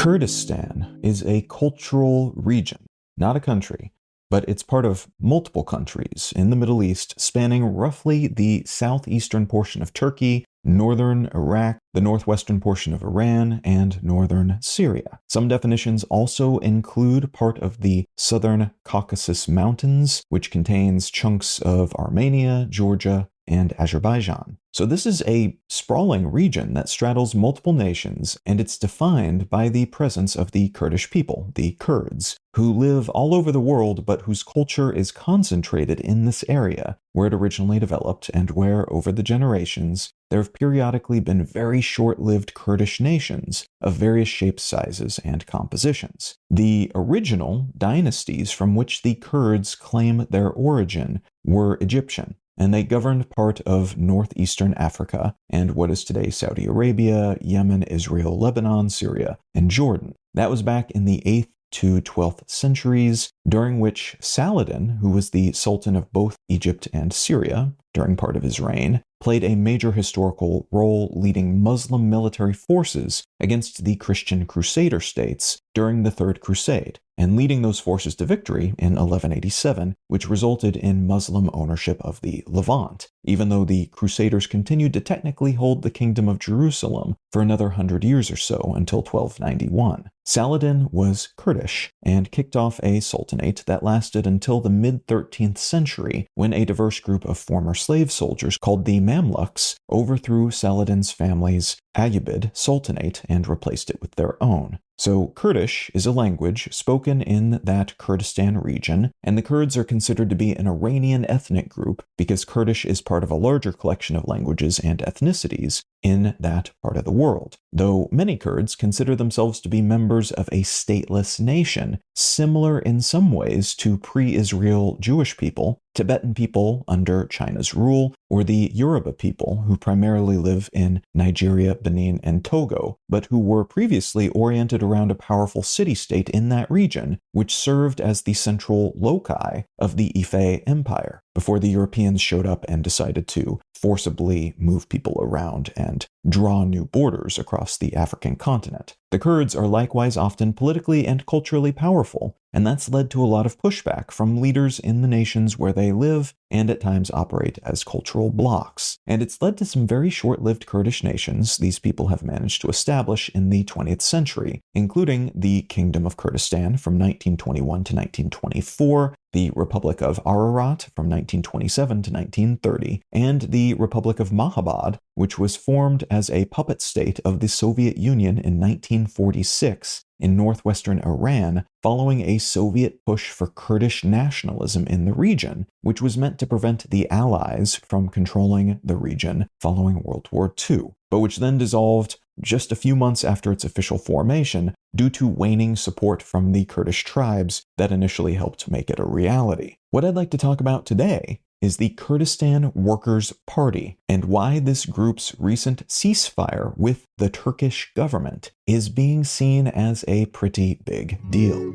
Kurdistan is a cultural region, not a country, but it's part of multiple countries in the Middle East spanning roughly the southeastern portion of Turkey, northern Iraq, the northwestern portion of Iran, and northern Syria. Some definitions also include part of the Southern Caucasus Mountains, which contains chunks of Armenia, Georgia, and Azerbaijan. So this is a sprawling region that straddles multiple nations, and it's defined by the presence of the Kurdish people, the Kurds, who live all over the world but whose culture is concentrated in this area where it originally developed and where, over the generations, there have periodically been very short-lived Kurdish nations of various shapes, sizes, and compositions. The original dynasties from which the Kurds claim their origin were Egyptian, and they governed part of northeastern Africa and what is today Saudi Arabia, Yemen, Israel, Lebanon, Syria, and Jordan. That was back in the 8th to 12th centuries, during which Saladin, who was the Sultan of both Egypt and Syria during part of his reign, played a major historical role leading Muslim military forces against the Christian Crusader states during the Third Crusade, and leading those forces to victory in 1187, which resulted in Muslim ownership of the Levant, even though the Crusaders continued to technically hold the Kingdom of Jerusalem for another 100 years or so until 1291. Saladin was Kurdish and kicked off a sultanate that lasted until the mid-13th century, when a diverse group of former slave soldiers called the Mamluks overthrew Saladin's family's Ayyubid sultanate and replaced it with their own. So Kurdish is a language spoken in that Kurdistan region, and the Kurds are considered to be an Iranian ethnic group because Kurdish is part of a larger collection of languages and ethnicities in that part of the world, though many Kurds consider themselves to be members of a stateless nation, similar in some ways to pre-Israel Jewish people, Tibetan people under China's rule, or the Yoruba people who primarily live in Nigeria, Benin, and Togo, but who were previously oriented around a powerful city-state in that region, which served as the central loci of the Ife Empire, before the Europeans showed up and decided to forcibly move people around and draw new borders across the African continent. The Kurds are likewise often politically and culturally powerful, and that's led to a lot of pushback from leaders in the nations where they live and at times operate as cultural blocs. And it's led to some very short-lived Kurdish nations these people have managed to establish in the 20th century, including the Kingdom of Kurdistan from 1921 to 1924, the Republic of Ararat from 1927 to 1930, and the Republic of Mahabad, which was formed as a puppet state of the Soviet Union in 1946 in northwestern Iran, following a Soviet push for Kurdish nationalism in the region, which was meant to prevent the Allies from controlling the region following World War II, but which then dissolved just a few months after its official formation due to waning support from the Kurdish tribes that initially helped make it a reality. What I'd like to talk about today is the Kurdistan Workers' Party and why this group's recent ceasefire with the Turkish government is being seen as a pretty big deal.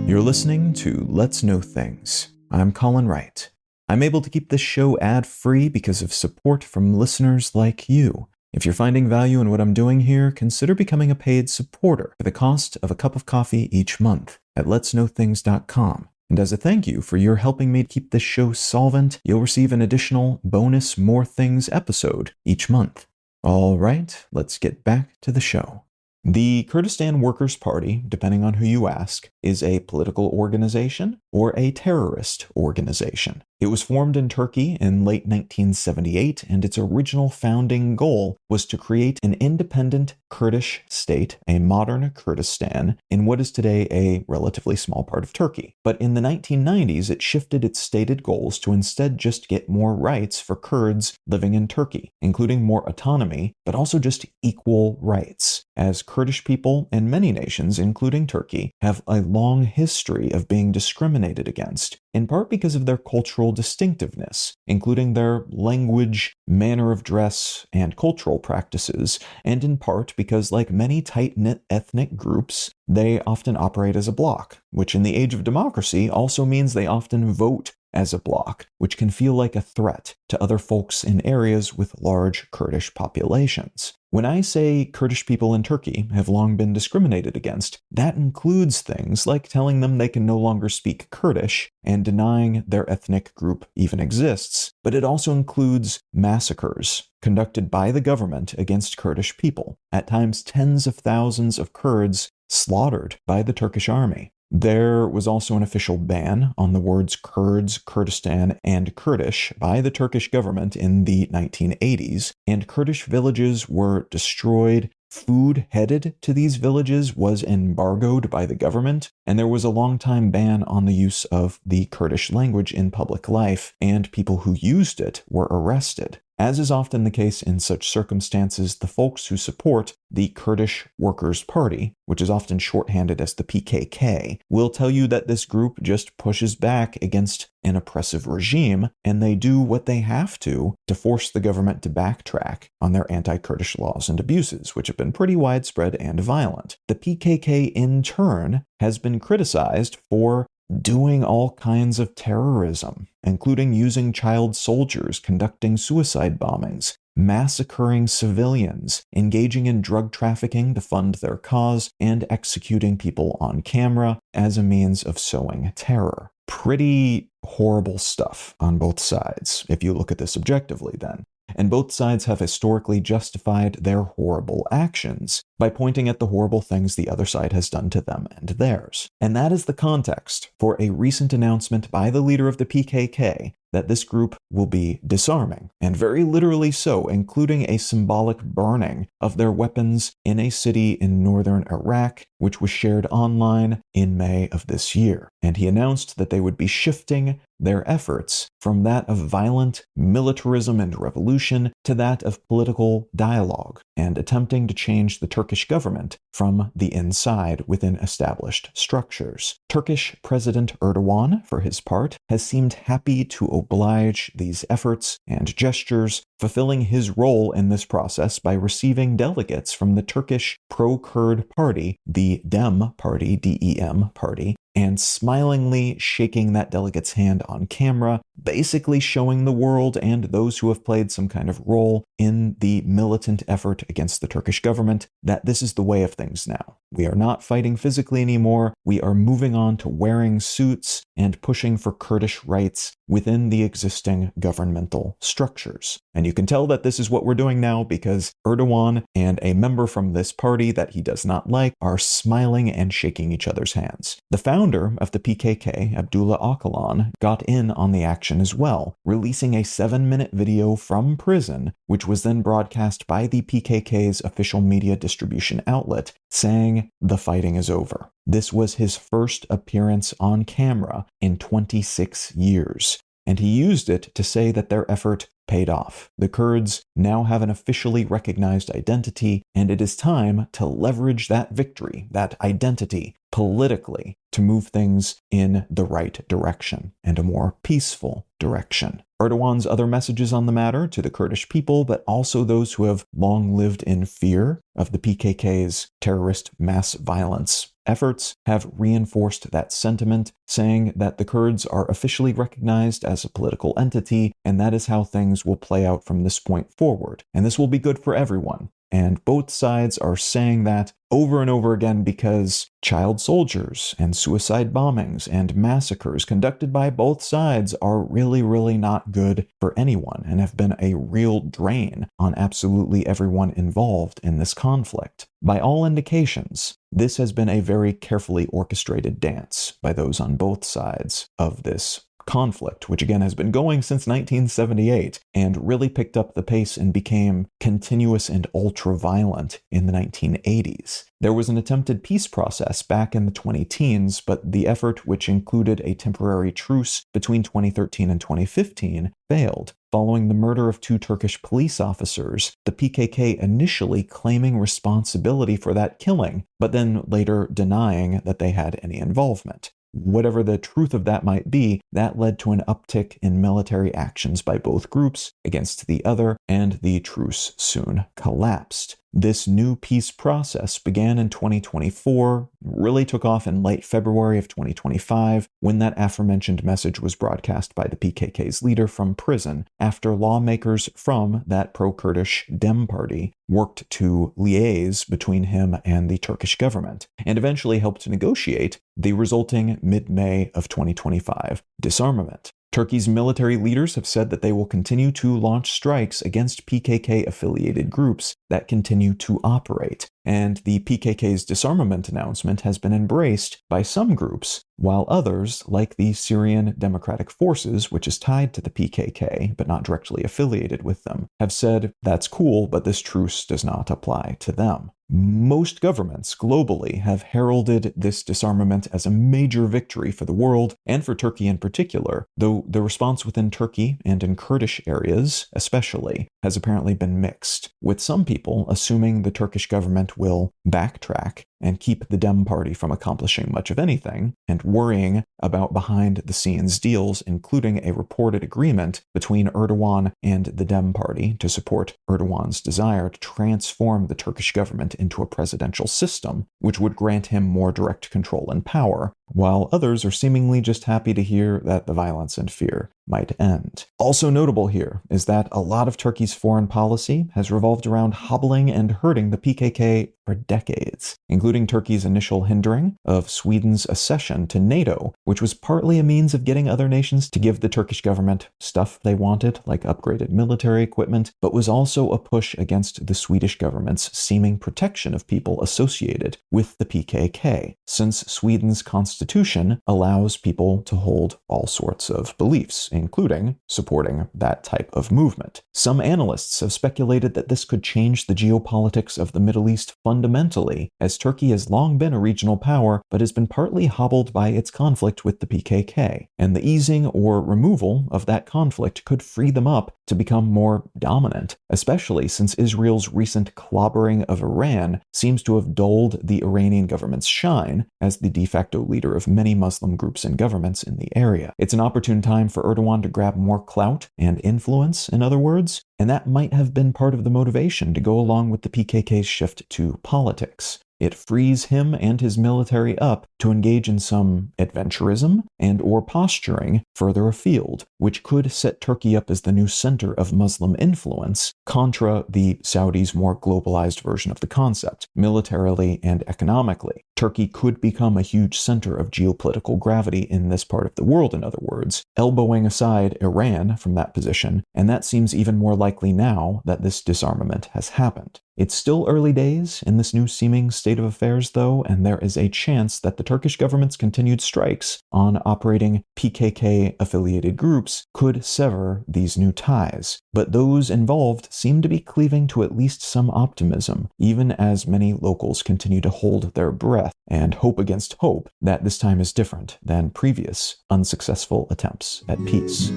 You're listening to Let's Know Things. I'm Colin Wright. I'm able to keep this show ad-free because of support from listeners like you. If you're finding value in what I'm doing here, consider becoming a paid supporter for the cost of a cup of coffee each month at letsknowthings.com. And as a thank you for your helping me keep this show solvent, you'll receive an additional bonus More Things episode each month. All right, let's get back to the show. The Kurdistan Workers' Party, depending on who you ask, is a political organization or a terrorist organization. It was formed in Turkey in late 1978, and its original founding goal was to create an independent Kurdish state, a modern Kurdistan, in what is today a relatively small part of Turkey. But in the 1990s, it shifted its stated goals to instead just get more rights for Kurds living in Turkey, including more autonomy, but also just equal rights, as Kurdish people in many nations, including Turkey, have a long history of being discriminated against, in part because of their cultural distinctiveness, including their language, manner of dress, and cultural practices, and in part because, like many tight-knit ethnic groups, they often operate as a bloc, which in the age of democracy also means they often vote as a bloc, which can feel like a threat to other folks in areas with large Kurdish populations. When I say Kurdish people in Turkey have long been discriminated against, that includes things like telling them they can no longer speak Kurdish and denying their ethnic group even exists, but it also includes massacres conducted by the government against Kurdish people, at times tens of thousands of Kurds slaughtered by the Turkish army. There was also an official ban on the words Kurds, Kurdistan, and Kurdish by the Turkish government in the 1980s, and Kurdish villages were destroyed. Food headed to these villages was embargoed by the government, and there was a long-time ban on the use of the Kurdish language in public life, and people who used it were arrested. As is often the case in such circumstances, the folks who support the Kurdish Workers' Party, which is often shorthanded as the PKK, will tell you that this group just pushes back against an oppressive regime, and they do what they have to force the government to backtrack on their anti-Kurdish laws and abuses, which have been pretty widespread and violent. The PKK, in turn, has been criticized for doing all kinds of terrorism, including using child soldiers, conducting suicide bombings, massacring civilians, engaging in drug trafficking to fund their cause, and executing people on camera as a means of sowing terror. Pretty horrible stuff on both sides, if you look at this objectively then. And both sides have historically justified their horrible actions by pointing at the horrible things the other side has done to them and theirs. And that is the context for a recent announcement by the leader of the PKK that this group will be disarming, and very literally so, including a symbolic burning of their weapons in a city in northern Iraq, which was shared online in May of this year. And he announced that they would be shifting their efforts from that of violent militarism and revolution to that of political dialogue, and attempting to change the Turkish government from the inside within established structures. Turkish President Erdogan, for his part, has seemed happy to oblige these efforts and gestures, fulfilling his role in this process by receiving delegates from the Turkish pro-Kurd party, the DEM Party, DEM Party, and smilingly shaking that delegate's hand on camera, basically showing the world and those who have played some kind of role in the militant effort against the Turkish government that this is the way of things now. We are not fighting physically anymore. We are moving on to wearing suits and pushing for Kurdish rights within the existing governmental structures. And you can tell that this is what we're doing now because Erdogan and a member from this party that he does not like are smiling and shaking each other's hands. The founder of the PKK, Abdullah Öcalan, got in on the action as well, releasing a 7-minute video from prison, which was then broadcast by the PKK's official media distribution outlet, saying the fighting is over. This was his first appearance on camera in 26 years, and he used it to say that their effort paid off. The Kurds now have an officially recognized identity, and it is time to leverage that victory, that identity, politically to move things in the right direction and a more peaceful direction. Erdogan's other messages on the matter to the Kurdish people, but also those who have long lived in fear of the PKK's terrorist mass violence efforts, have reinforced that sentiment, saying that the Kurds are officially recognized as a political entity, and that is how things will play out from this point forward. And this will be good for everyone. And both sides are saying that over and over again because child soldiers and suicide bombings and massacres conducted by both sides are really, really not good for anyone and have been a real drain on absolutely everyone involved in this conflict. By all indications, this has been a very carefully orchestrated dance by those on both sides of this conflict, which again has been going since 1978 and really picked up the pace and became continuous and ultra-violent in the 1980s. There was an attempted peace process back in the 20-teens, but the effort, which included a temporary truce between 2013 and 2015, failed. Following the murder of 2 Turkish police officers, the PKK initially claiming responsibility for that killing, but then later denying that they had any involvement. Whatever the truth of that might be, that led to an uptick in military actions by both groups against the other, and the truce soon collapsed. This new peace process began in 2024, really took off in late February of 2025, when that aforementioned message was broadcast by the PKK's leader from prison, after lawmakers from that pro-Kurdish DEM Party worked to liaise between him and the Turkish government, and eventually helped negotiate the resulting mid-May of 2025 disarmament. Turkey's military leaders have said that they will continue to launch strikes against PKK-affiliated groups that continue to operate, and the PKK's disarmament announcement has been embraced by some groups, while others, like the Syrian Democratic Forces, which is tied to the PKK but not directly affiliated with them, have said that's cool, but this truce does not apply to them. Most governments globally have heralded this disarmament as a major victory for the world, and for Turkey in particular, though the response within Turkey and in Kurdish areas especially has apparently been mixed, with some people assuming the Turkish government will backtrack and keep the DEM Party from accomplishing much of anything, and worrying about behind-the-scenes deals, including a reported agreement between Erdogan and the DEM Party to support Erdogan's desire to transform the Turkish government into a presidential system, which would grant him more direct control and power, while others are seemingly just happy to hear that the violence and fear might end. Also notable here is that a lot of Turkey's foreign policy has revolved around hobbling and hurting the PKK for decades, including Turkey's initial hindering of Sweden's accession to NATO, which was partly a means of getting other nations to give the Turkish government stuff they wanted, like upgraded military equipment, but was also a push against the Swedish government's seeming protection of people associated with the PKK, since Sweden's constitution allows people to hold all sorts of beliefs, including supporting that type of movement. Some analysts have speculated that this could change the geopolitics of the Middle East fundamentally, as Turkey has long been a regional power, but has been partly hobbled by its conflict with the PKK, and the easing or removal of that conflict could free them up to become more dominant, especially since Israel's recent clobbering of Iran seems to have dulled the Iranian government's shine as the de facto leader of many Muslim groups and governments in the area. It's an opportune time for Erdogan to grab more clout and influence, in other words, and that might have been part of the motivation to go along with the PKK's shift to politics. It frees him and his military up to engage in some adventurism and or posturing further afield, which could set Turkey up as the new center of Muslim influence, contra the Saudis' more globalized version of the concept, militarily and economically. Turkey could become a huge center of geopolitical gravity in this part of the world, in other words, elbowing aside Iran from that position, and that seems even more likely now that this disarmament has happened. It's still early days in this new seeming state of affairs, though, and there is a chance that the Turkish government's continued strikes on operating PKK-affiliated groups could sever these new ties. But those involved seem to be cleaving to at least some optimism, even as many locals continue to hold their breath and hope against hope that this time is different than previous unsuccessful attempts at peace.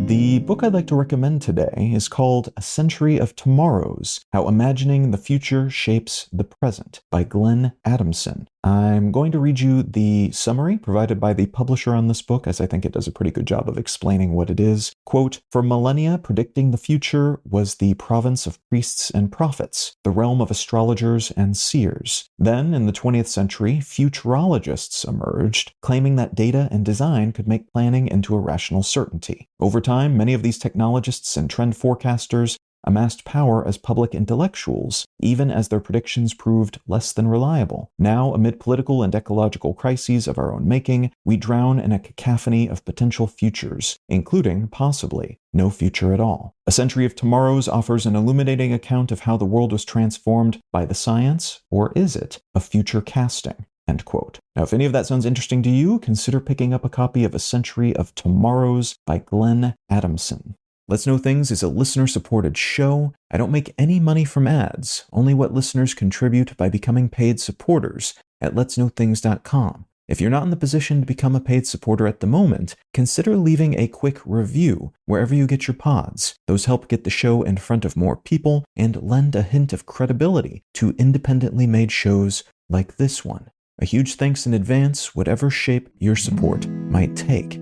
The book I'd like to recommend today is called A Century of Tomorrows: How Imagining the Future Shapes the Present by Glenn Adamson. I'm going to read you the summary provided by the publisher on this book, as I think it does a pretty good job of explaining what it is. Quote, "For millennia, predicting the future was the province of priests and prophets, the realm of astrologers and seers. Then, in the 20th century, futurologists emerged, claiming that data and design could make planning into a rational certainty. Over time, many of these technologists and trend forecasters amassed power as public intellectuals, even as their predictions proved less than reliable. Now, amid political and ecological crises of our own making, we drown in a cacophony of potential futures, including, possibly, no future at all. A Century of Tomorrows offers an illuminating account of how the world was transformed by the science, or is it, of future casting?" End quote. Now, if any of that sounds interesting to you, consider picking up a copy of A Century of Tomorrows by Glenn Adamson. Let's Know Things is a listener-supported show. I don't make any money from ads, only what listeners contribute by becoming paid supporters at letsknowthings.com. If you're not in the position to become a paid supporter at the moment, consider leaving a quick review wherever you get your pods. Those help get the show in front of more people and lend a hint of credibility to independently made shows like this one. A huge thanks in advance, whatever shape your support might take.